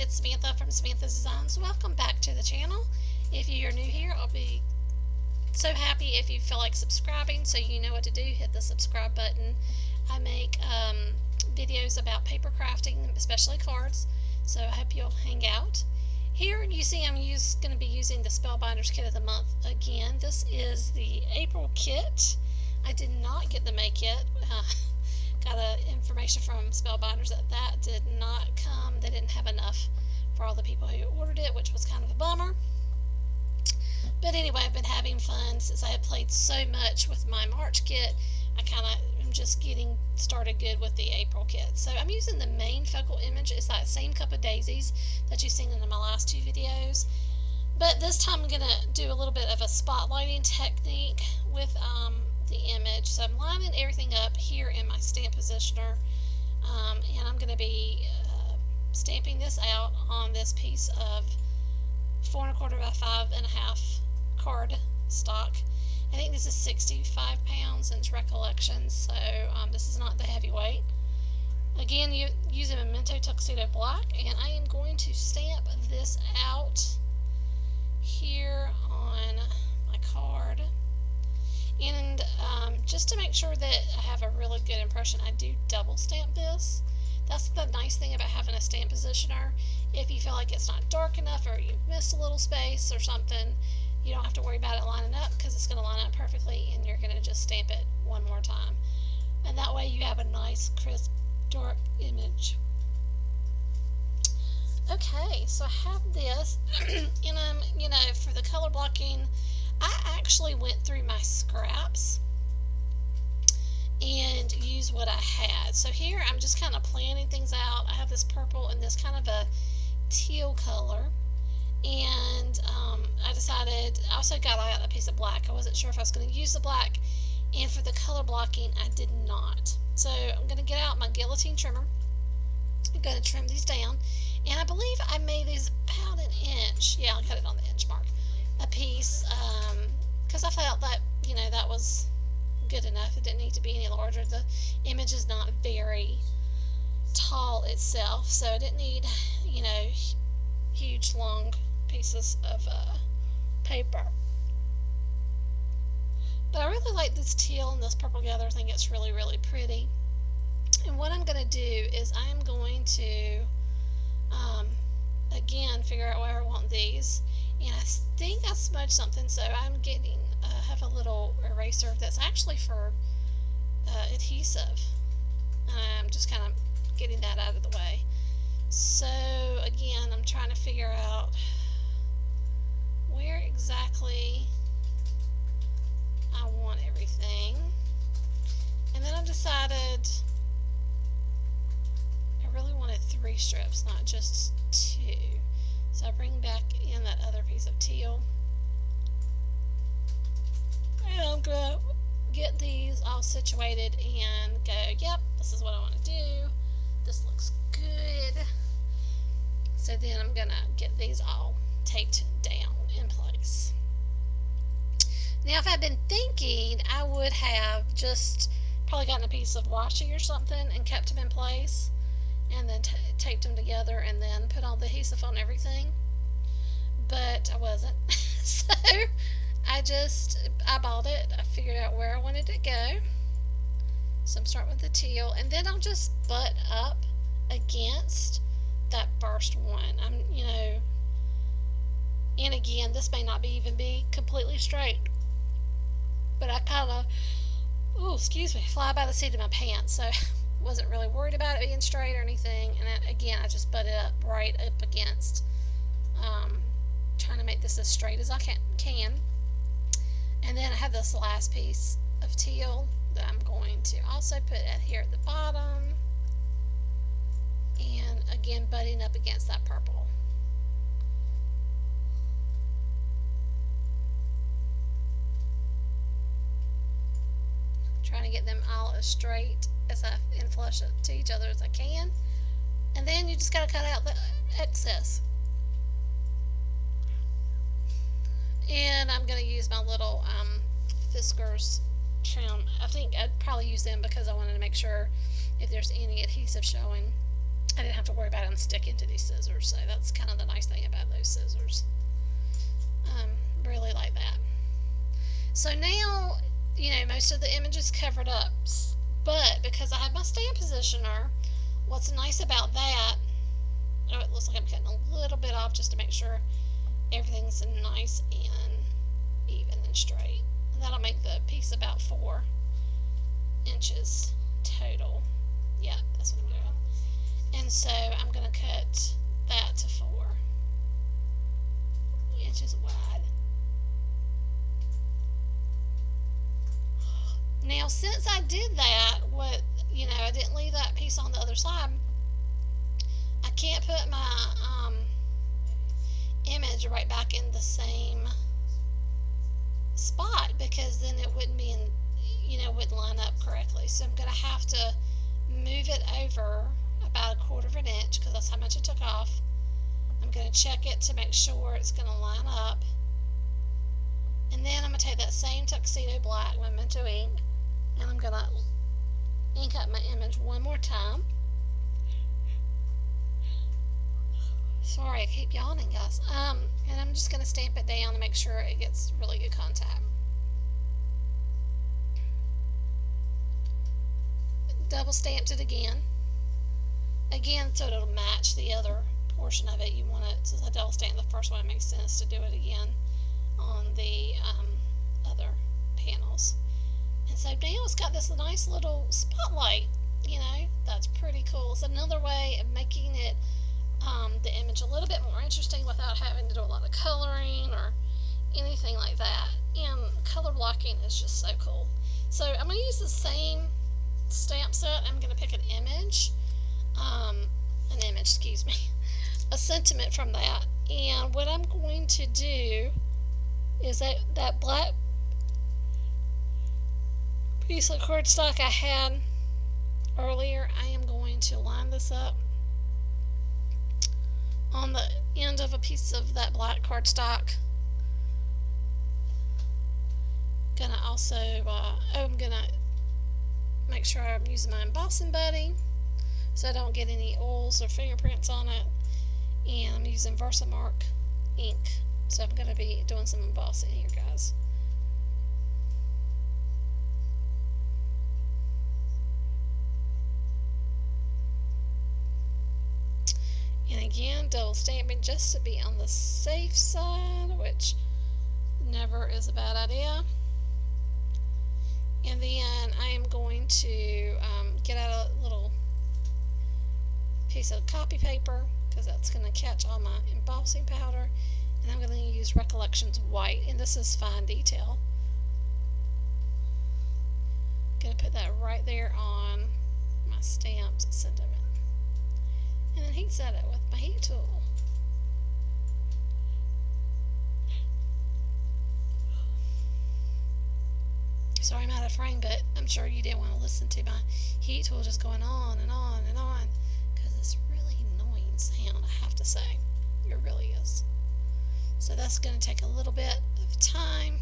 it's Samantha from Samantha's Designs. Welcome back to the channel. If you're new here, I'll be so happy if you feel like subscribing so you know what to do. Hit the subscribe button. I make videos about paper crafting, especially cards, so I hope you'll hang out. Here you see I'm going to be using the Spellbinders Kit of the Month again. This is the April Kit. I did not get the May Kit. Got information from Spellbinders that did not come. They didn't have enough for all the people who ordered it, which was kind of a bummer. But anyway, I've been having fun since I had played so much with my March kit. I kind of am just getting started good with the April kit. So I'm using the main focal image. It's that same cup of daisies that you've seen in my last two videos. But this time I'm going to do a little bit of a spotlighting technique with the image. So I'm lining everything up here in my stamp positioner. And I'm going to be stamping this out on this piece of 4 1/4 by 5.5 card stock. I think this is 65 pounds in recollection, so this is not the heavyweight. Again, using Memento Tuxedo Black, and I am going to stamp this out here on my card. And just to make sure that I have a really good impression, I do double stamp this. That's the nice thing about having a stamp positioner. If you feel like it's not dark enough or you missed a little space or something, you don't have to worry about it lining up because it's going to line up perfectly and you're going to just stamp it one more time. And that way you have a nice, crisp, dark image. Okay, so I have this, and you know, for the color blocking, I actually went through my scraps and use what I had. So here I'm just kind of planning things out. I have this purple and this kind of a teal color, and I decided, I also got out a piece of black. I wasn't sure if I was going to use the black, and for the color blocking I did not. So I'm going to get out my guillotine trimmer. I'm going to trim these down, and I believe I made these about an inch. Yeah, I got it on the inch mark a piece, because I felt that, you know, that was good enough. It didn't need to be any larger. The image is not very tall itself, so I didn't need, you know, huge long pieces of paper. But I really like this teal and this purple together. I think it's really, really pretty. And what I'm going to do is I am going to again figure out where I want these, and I think I smudged something, so I'm getting have a little eraser that's actually for adhesive. I'm just kind of getting that out of the way. So again, I'm trying to figure out where exactly I want everything, and then I've decided I really wanted 3 strips, not just 2. So I bring back in that other piece of teal, and I'm gonna get these all situated and go, yep, this is what I want to do. This looks good. So then I'm gonna get these all taped down in place. Now, if I'd been thinking, I would have just probably gotten a piece of washi or something and kept them in place, and then taped them together and then put all the adhesive on everything. But I wasn't. So I eyeballed it. I figured out where I wanted to go. So I'm starting with the teal, and then I'll just butt up against that first one. You know, and again, this may not even be completely straight, but I kind of, fly by the seat of my pants. So wasn't really worried about it being straight or anything. And again, I just butted up right up against, trying to make this as straight as I can. And then I have this last piece of teal that I'm going to also put here at the bottom, and again butting up against that purple. Trying to get them all as straight and flush it to each other as I can, and then you just got to cut out the excess. And I'm going to use my little Fiskars trim. I think I'd probably use them because I wanted to make sure if there's any adhesive showing. I didn't have to worry about them sticking to these scissors, so that's kind of the nice thing about those scissors. Really like that. So now, most of the image is covered up, but because I have my stamp positioner, what's nice about that, it looks like I'm cutting a little bit off just to make sure everything's nice and even and straight. And that'll make the piece about 4 inches total. Yeah, that's what I'm doing. And so I'm going to cut that to 4 inches wide. Now, since I did that, I didn't leave that piece on the other side, I can't put my image right back in the same spot, because then it wouldn't be wouldn't line up correctly. So I'm going to have to move it over about 1/4 of an inch, because that's how much it took off. I'm going to check it to make sure it's going to line up. And then I'm going to take that same tuxedo black, Memento ink, and I'm going to ink up my image one more time. Sorry, I keep yawning, guys. And I'm just going to stamp it down to make sure it gets really good contact. Double stamped it again, so it'll match the other portion of it. You want it, since I double stamped the first one, it makes sense to do it again on the other panels. And so now it's got this nice little spotlight, that's pretty cool. It's another way of making it the image a little bit more interesting without having to do a lot of coloring or anything like that. And color blocking is just so cool. So I'm going to use the same stamp set. I'm going to pick a sentiment from that. And what I'm going to do is that black piece of cardstock I had earlier, I am going to line this up on the end of a piece of that black cardstock. I'm gonna make sure I'm using my embossing buddy so I don't get any oils or fingerprints on it, and I'm using Versamark ink, so I'm going to be doing some embossing here, guys. And again, double stamping just to be on the safe side, which never is a bad idea. And then I am going to get out a little piece of copy paper, because that's going to catch all my embossing powder. And I'm going to use Recollections White, and this is fine detail. I'm going to put that right there on my stamped sentiment. And then heat set it with my heat tool. Sorry I'm out of frame, but I'm sure you didn't want to listen to my heat tool just going on and on and on, because it's a really annoying sound, I have to say. It really is. So that's going to take a little bit of time.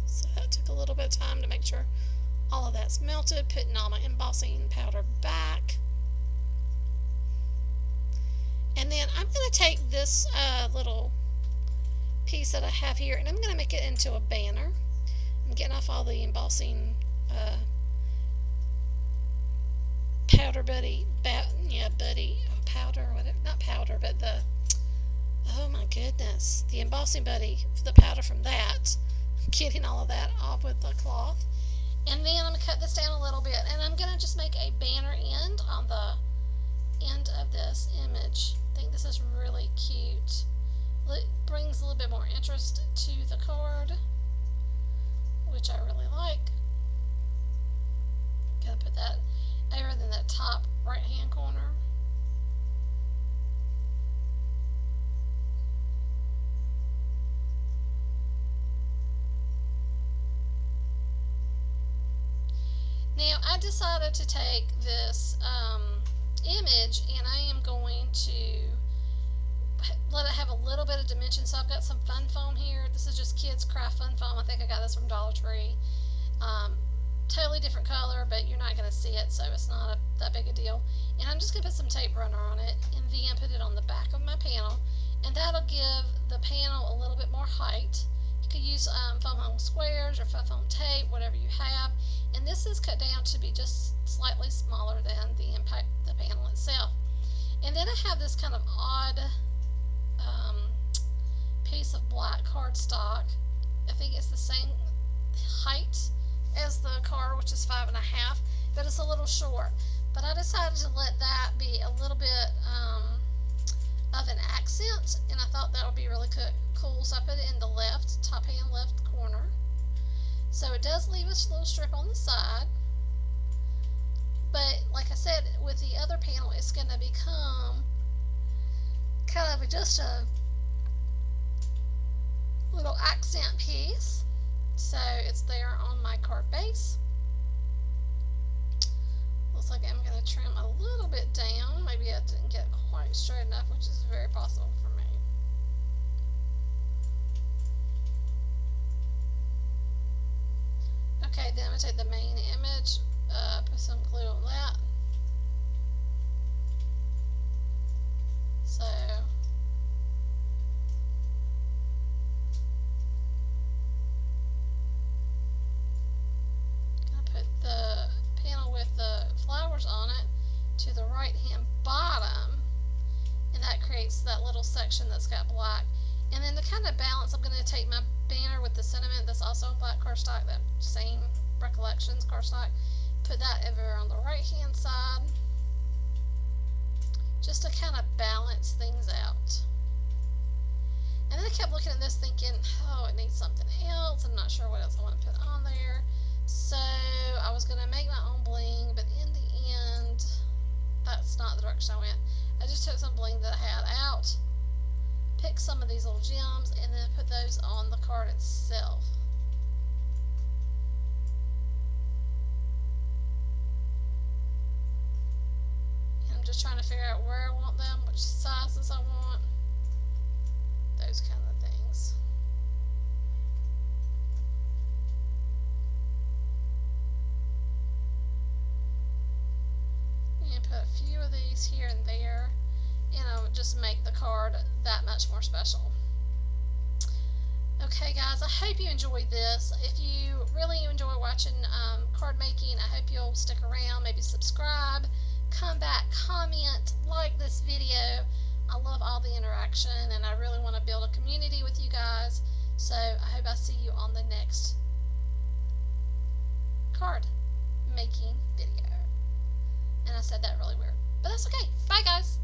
So that took a little bit of time to make sure all of that's melted, putting all my embossing powder back. And then I'm going to take this little piece that I have here, and I'm going to make it into a banner. I'm getting off all the embossing powder powder, whatever, not powder, but oh my goodness, the embossing buddy, the powder from that. I'm getting all of that off with the cloth. And then I'm going to cut this down a little bit, and I'm going to just make a banner end on the end of this image. I think this is really cute. It brings a little bit more interest to the card, which I really like. Gotta put that over in that top right hand corner. Now I decided to take this image, and I am going to let it have a little bit of dimension. So I've got some fun foam here. This is just Kids Craft Fun Foam. I think I got this from Dollar Tree. Totally different color, but you're not going to see it, so it's not that big a deal. And I'm just going to put some tape runner on it and then put it on the back of my panel, and that'll give the panel a little bit more height. You could use foam foam squares or foam foam tape, whatever you have. And this is cut down to be just slightly smaller than the panel itself. And then I have this kind of odd piece of black cardstock. I think it's the same height as the card, which is 5.5, but it's a little short. But I decided to let that be a little bit of an accent, and I thought that would be really cool. So I put it in the top hand left corner. So it does leave a little strip on the side. But like I said, with the other panel, it's going to become kind of just a little accent piece. So it's there on my card base. Looks like I'm going to trim a little bit down. Maybe I didn't get quite straight enough, which is very possible for me. Okay, then I'm going to take the main image, put some glue on that. So the panel with the flowers on it to the right hand bottom, and that creates that little section that's got black. And then to kind of balance, I'm going to take my banner with the sentiment that's also on black cardstock, that same Recollections cardstock, put that over on the right hand side just to kind of balance things out. And then I kept looking at this thinking, oh, it needs something else. I'm not sure what else I want to put on there. So I was going to make my own bling, but in the end, that's not the direction I went. I just took some bling that I had out, picked some of these little gems, and then put those on the card itself. And I'm just trying to figure out where I want them, which sizes I want, those kind of things. Put a few of these here and there, just make the card that much more special. Okay guys, I hope you enjoyed this. If you really enjoy watching card making, I hope you'll stick around, maybe subscribe, come back, comment, like this video. I love all the interaction, and I really want to build a community with you guys. So I hope I see you on the next card making video. And I said that really weird, but that's okay. Bye guys.